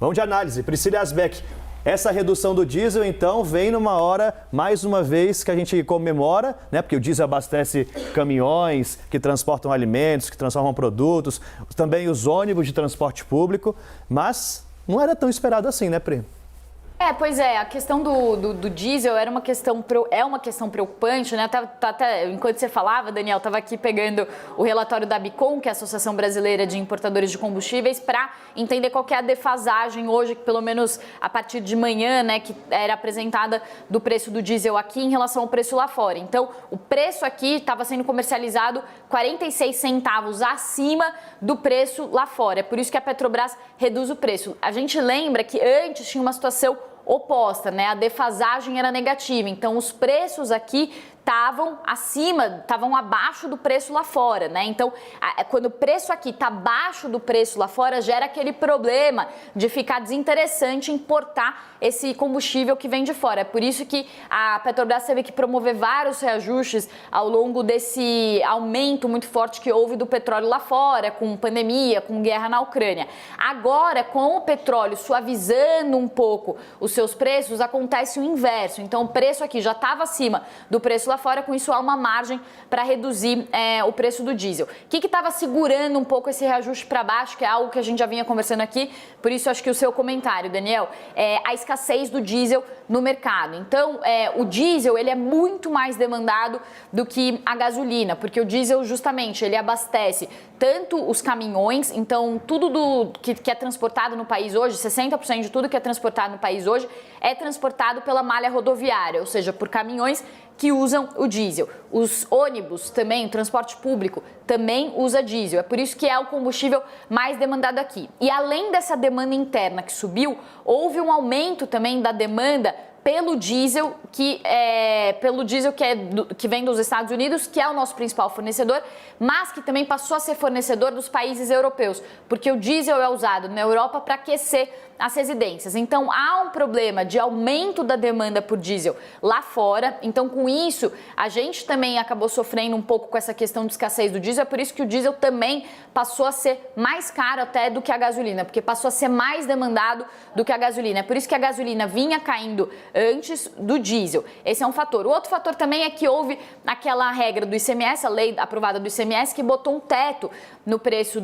Vamos de análise. Priscila Asbeck. Essa redução do diesel, então, vem numa hora, mais uma vez, que a gente comemora, né? Porque o diesel abastece caminhões que transportam alimentos, que transformam produtos, também os ônibus de transporte público, mas não era tão esperado assim, né, Pri? Pois é, a questão do diesel é uma questão preocupante, né? Até, enquanto você falava, Daniel, estava aqui pegando o relatório da Bicom, que é a Associação Brasileira de Importadores de Combustíveis, para entender qual que é a defasagem hoje, que pelo menos a partir de manhã, né, que era apresentada do preço do diesel aqui em relação ao preço lá fora. Então, o preço aqui estava sendo comercializado 46 centavos acima do preço lá fora. É por isso que a Petrobras reduz o preço. A gente lembra que antes tinha uma situação oposta, né? A defasagem era negativa, então os preços aqui estavam abaixo do preço lá fora, né? Então, quando o preço aqui está abaixo do preço lá fora, gera aquele problema de ficar desinteressante importar esse combustível que vem de fora. É por isso que a Petrobras teve que promover vários reajustes ao longo desse aumento muito forte que houve do petróleo lá fora, com pandemia, com guerra na Ucrânia. Agora, com o petróleo suavizando um pouco os seus preços, acontece o inverso. Então, o preço aqui já estava acima do preço lá fora, com isso há uma margem para reduzir o preço do diesel. O que estava segurando um pouco esse reajuste para baixo, que é algo que a gente já vinha conversando aqui, por isso acho que o seu comentário, Daniel, é a escassez do diesel no mercado. Então, o diesel ele é muito mais demandado do que a gasolina, porque o diesel justamente ele abastece tanto os caminhões, então tudo que é transportado no país hoje, 60% de tudo que é transportado no país hoje é transportado pela malha rodoviária, ou seja, por caminhões que usam o diesel. Os ônibus também, o transporte público, também usa diesel. É por isso que é o combustível mais demandado aqui. E além dessa demanda interna que subiu, houve um aumento também da demanda pelo diesel que vem dos Estados Unidos, que é o nosso principal fornecedor, mas que também passou a ser fornecedor dos países europeus, porque o diesel é usado na Europa para aquecer as residências. Então, há um problema de aumento da demanda por diesel lá fora. Então, com isso, a gente também acabou sofrendo um pouco com essa questão de escassez do diesel. É por isso que o diesel também passou a ser mais caro até do que a gasolina, porque passou a ser mais demandado do que a gasolina. É por isso que a gasolina vinha caindo antes do diesel. Esse é um fator. O outro fator também é que houve aquela regra do ICMS, a lei aprovada do ICMS, que botou um teto no preço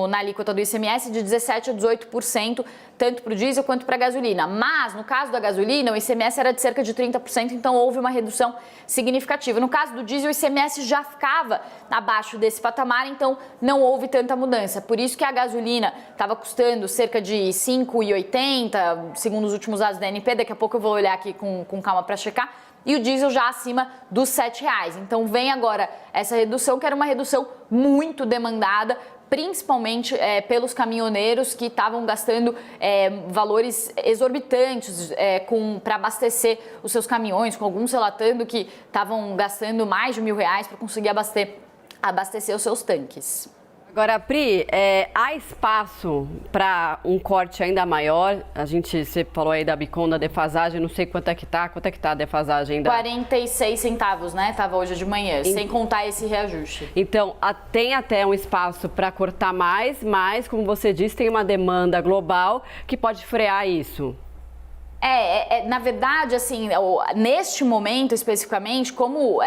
na alíquota do ICMS de 17% a 18%, tanto para o diesel quanto para a gasolina. Mas, no caso da gasolina, o ICMS era de cerca de 30%, então houve uma redução significativa. No caso do diesel, o ICMS já ficava abaixo desse patamar, então não houve tanta mudança. Por isso que a gasolina estava custando cerca de R$ 5,80, segundo os últimos dados da ANP, daqui a pouco eu vou olhar aqui com calma para checar, e o diesel já acima dos R$ 7,00. Então vem agora essa redução, que era uma redução muito demandada, principalmente pelos caminhoneiros que estavam gastando valores exorbitantes para abastecer os seus caminhões, com alguns relatando que estavam gastando mais de R$ 1.000 para conseguir abastecer os seus tanques. Agora, Pri, há espaço para um corte ainda maior? Você falou aí da Bicom, da defasagem, não sei quanto é que está a defasagem ainda? 46 centavos, né? Estava hoje de manhã, sem contar esse reajuste. Então, tem até um espaço para cortar mais, mas, como você disse, tem uma demanda global que pode frear isso. Na verdade, assim, neste momento especificamente, como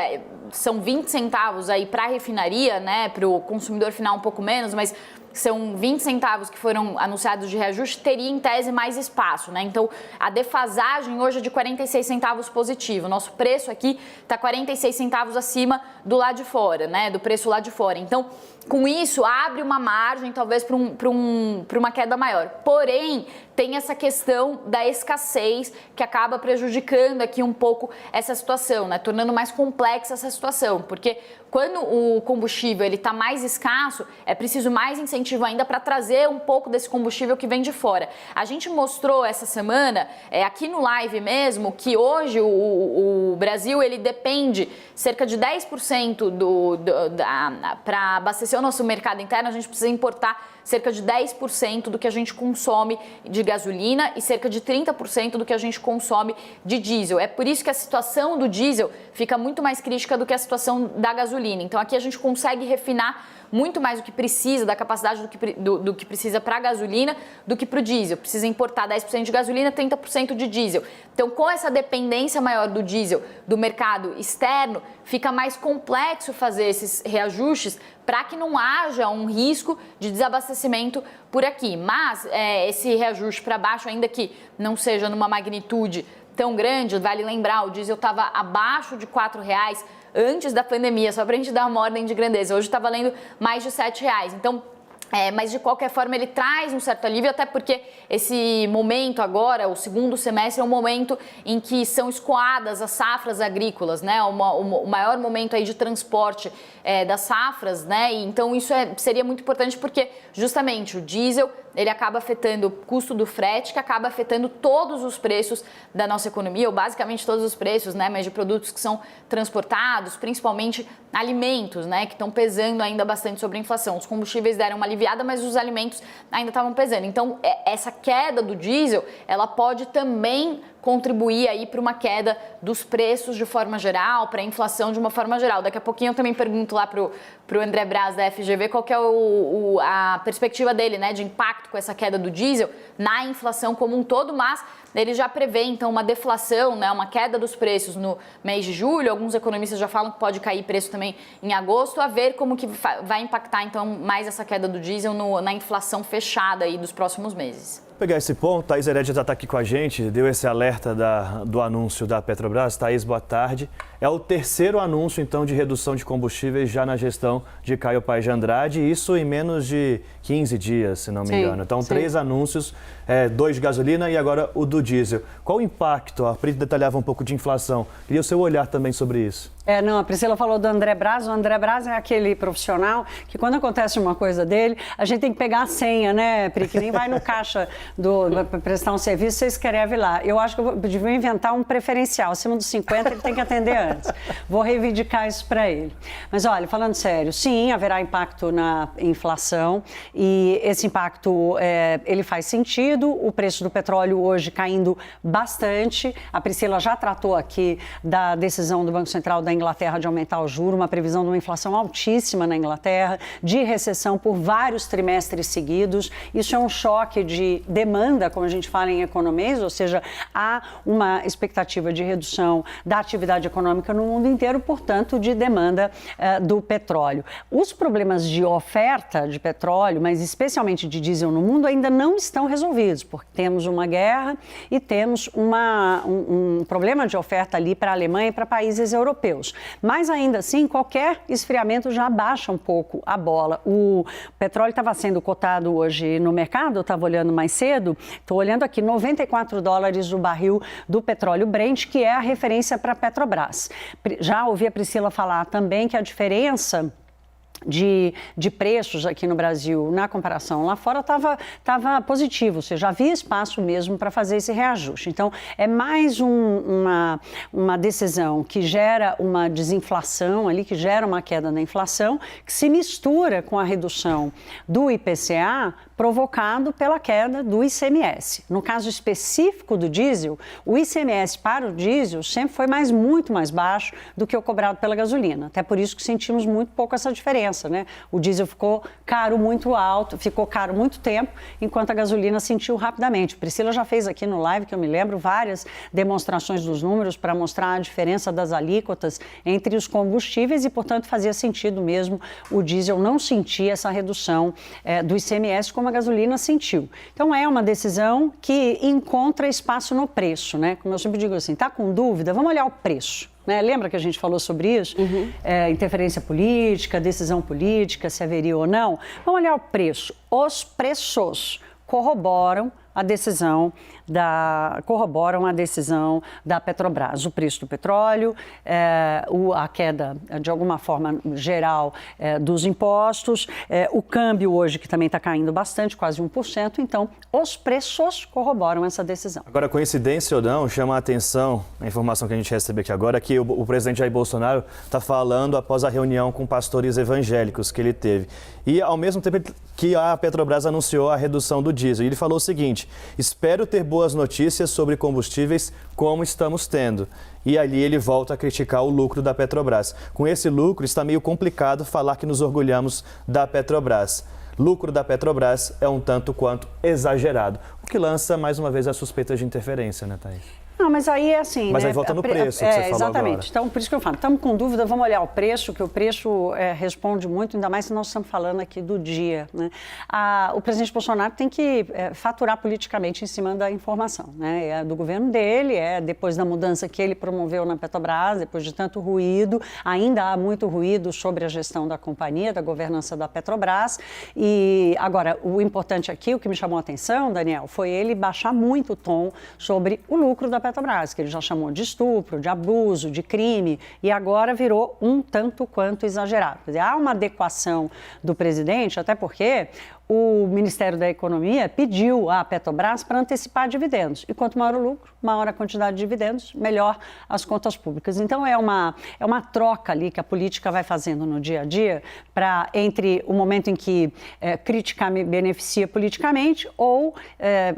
são 20 centavos aí para a refinaria, né, para o consumidor final um pouco menos, mas são 20 centavos que foram anunciados de reajuste, teria em tese mais espaço, né? Então, a defasagem hoje é de 46 centavos positivo. Nosso preço aqui está 46 centavos acima do lado de fora, né? Do preço lá de fora. Então, com isso, abre uma margem, talvez, para uma queda maior. Porém, tem essa questão da escassez que acaba prejudicando aqui um pouco essa situação, né? Tornando mais complexa essa situação, porque quando o combustível está mais escasso, é preciso mais incentivo ainda para trazer um pouco desse combustível que vem de fora. A gente mostrou essa semana, aqui no live mesmo, que hoje o Brasil ele depende cerca de 10% para abastecer o nosso mercado interno, a gente precisa importar cerca de 10% do que a gente consome de gasolina e cerca de 30% do que a gente consome de diesel. É por isso que a situação do diesel fica muito mais crítica do que a situação da gasolina. Então aqui a gente consegue refinar muito mais do que precisa, da capacidade do que precisa para a gasolina do que para o diesel. Precisa importar 10% de gasolina, 30% de diesel. Então, com essa dependência maior do diesel do mercado externo, fica mais complexo fazer esses reajustes para que não haja um risco de desabastecimento por aqui. Mas esse reajuste para baixo, ainda que não seja numa magnitude tão grande, vale lembrar, o diesel estava abaixo de R$4 antes da pandemia, só para a gente dar uma ordem de grandeza. Hoje está valendo mais de R$7. Então, mas de qualquer forma ele traz um certo alívio, até porque esse momento agora, o segundo semestre, é um momento em que são escoadas as safras agrícolas, né? O maior momento aí de transporte das safras, né? E então isso seria muito importante porque justamente o diesel ele acaba afetando o custo do frete, que acaba afetando todos os preços da nossa economia, ou basicamente todos os preços, né? Mas de produtos que são transportados, principalmente alimentos, né? Que estão pesando ainda bastante sobre a inflação. Os combustíveis deram uma aliviada, mas os alimentos ainda estavam pesando. Então, essa queda do diesel, ela pode também contribuir aí para uma queda dos preços de forma geral, para a inflação de uma forma geral. Daqui a pouquinho eu também pergunto lá para o André Braz da FGV qual que é a perspectiva dele, né, de impacto com essa queda do diesel na inflação como um todo, mas ele já prevê então uma deflação, né, uma queda dos preços no mês de julho. Alguns economistas já falam que pode cair preço também em agosto, a ver como que vai impactar então mais essa queda do diesel na inflação fechada aí dos próximos meses. Pegar esse ponto, Thaís Heredia já está aqui com a gente, deu esse alerta do anúncio da Petrobras. Thaís, boa tarde. É o terceiro anúncio, então, de redução de combustíveis já na gestão de Caio Paes de Andrade, isso em menos de 15 dias, se não me engano. Então, 3 anúncios, 2 de gasolina e agora o do diesel. Qual o impacto? A Pri detalhava um pouco de inflação. Queria o seu olhar também sobre isso. A Priscila falou do André Braz. O André Braz é aquele profissional que quando acontece uma coisa dele, a gente tem que pegar a senha, né, Pri? Que nem vai no caixa para prestar um serviço, você escreve lá. Eu acho que eu devia inventar um preferencial. Acima dos 50, ele tem que atender antes. Vou reivindicar isso para ele. Mas olha, falando sério, sim, haverá impacto na inflação e esse impacto, ele faz sentido. O preço do petróleo hoje caindo bastante. A Priscila já tratou aqui da decisão do Banco Central da Inglaterra de aumentar o juro, uma previsão de uma inflação altíssima na Inglaterra, de recessão por vários trimestres seguidos. Isso é um choque de demanda, como a gente fala em economês, ou seja, há uma expectativa de redução da atividade econômica no mundo inteiro, portanto, de demanda do petróleo. Os problemas de oferta de petróleo, mas especialmente de diesel no mundo, ainda não estão resolvidos, porque temos uma guerra e temos um problema de oferta ali para a Alemanha e para países europeus. Mas ainda assim, qualquer esfriamento já baixa um pouco a bola. O petróleo estava sendo cotado hoje no mercado, eu estava olhando mais cedo, estou olhando aqui, $94 o barril do petróleo Brent, que é a referência para a Petrobras. Já ouvi a Priscila falar também que a diferença de preços aqui no Brasil, na comparação lá fora, estava positivo, ou seja, havia espaço mesmo para fazer esse reajuste. Então, é mais uma decisão que gera uma desinflação ali, que gera uma queda na inflação, que se mistura com a redução do IPCA, provocado pela queda do ICMS. No caso específico do diesel, o ICMS para o diesel sempre foi muito mais baixo do que o cobrado pela gasolina. Até por isso que sentimos muito pouco essa diferença, né? O diesel ficou caro muito alto, ficou caro muito tempo, enquanto a gasolina sentiu rapidamente. Priscila já fez aqui no live, que eu me lembro, várias demonstrações dos números para mostrar a diferença das alíquotas entre os combustíveis e, portanto, fazia sentido mesmo o diesel não sentir essa redução do ICMS como a gasolina sentiu. Então, é uma decisão que encontra espaço no preço, né? Como eu sempre digo assim, tá com dúvida? Vamos olhar o preço. Né? Lembra que a gente falou sobre isso? Interferência política, decisão política, se haveria ou não. Vamos olhar o preço. Os preços corroboram a decisão da Petrobras. O preço do petróleo, a queda, de alguma forma geral, dos impostos, o câmbio hoje, que também está caindo bastante, quase 1%. Então, os preços corroboram essa decisão. Agora, coincidência ou não, chama a atenção a informação que a gente recebe aqui agora, que o presidente Jair Bolsonaro está falando após a reunião com pastores evangélicos que ele teve. E, ao mesmo tempo que a Petrobras anunciou a redução do diesel. E ele falou o seguinte: seguinte: espero ter boas notícias sobre combustíveis como estamos tendo. E ali ele volta a criticar o lucro da Petrobras. Com esse lucro, está meio complicado falar que nos orgulhamos da Petrobras. Lucro da Petrobras é um tanto quanto exagerado, o que lança mais uma vez a suspeita de interferência, né, Thaís? Não, mas aí é assim, Mas né? aí volta no preço que você falou exatamente. agora. Então, por isso que eu falo, estamos com dúvida, vamos olhar o preço, que o preço responde muito, ainda mais se nós estamos falando aqui do dia, né? O presidente Bolsonaro tem que faturar politicamente em cima da informação, né? É do governo dele, depois da mudança que ele promoveu na Petrobras, depois de tanto ruído, ainda há muito ruído sobre a gestão da companhia, da governança da Petrobras. E agora, o importante aqui, o que me chamou a atenção, Daniel, foi ele baixar muito o tom sobre o lucro da Petrobras, que ele já chamou de estupro, de abuso, de crime, e agora virou um tanto quanto exagerado. Quer dizer, há uma adequação do presidente, até porque o Ministério da Economia pediu à Petrobras para antecipar dividendos. E quanto maior o lucro, maior a quantidade de dividendos, melhor as contas públicas. Então, é uma troca ali que a política vai fazendo no dia a dia entre o momento em que criticar me beneficia politicamente ou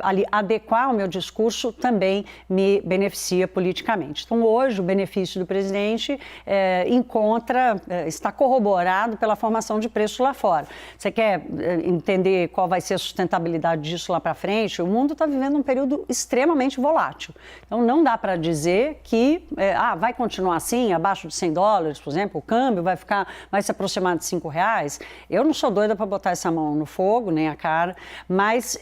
ali adequar o meu discurso também me beneficia politicamente. Então, hoje, o benefício do presidente está corroborado pela formação de preço lá fora. Você quer entender qual vai ser a sustentabilidade disso lá para frente? O mundo está vivendo um período extremamente volátil. Então, não dá para dizer que vai continuar assim, abaixo de $100, por exemplo, o câmbio vai se aproximar de R$5. Eu não sou doida para botar essa mão no fogo, nem a cara, mas,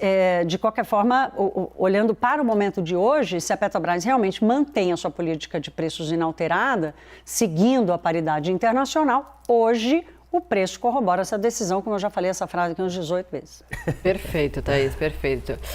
de qualquer forma, olhando para o momento de hoje, se a Petrobras realmente mantém a sua política de preços inalterada, seguindo a paridade internacional, hoje o preço corrobora essa decisão, como eu já falei essa frase aqui uns 18 vezes. Perfeito, Thaís, perfeito.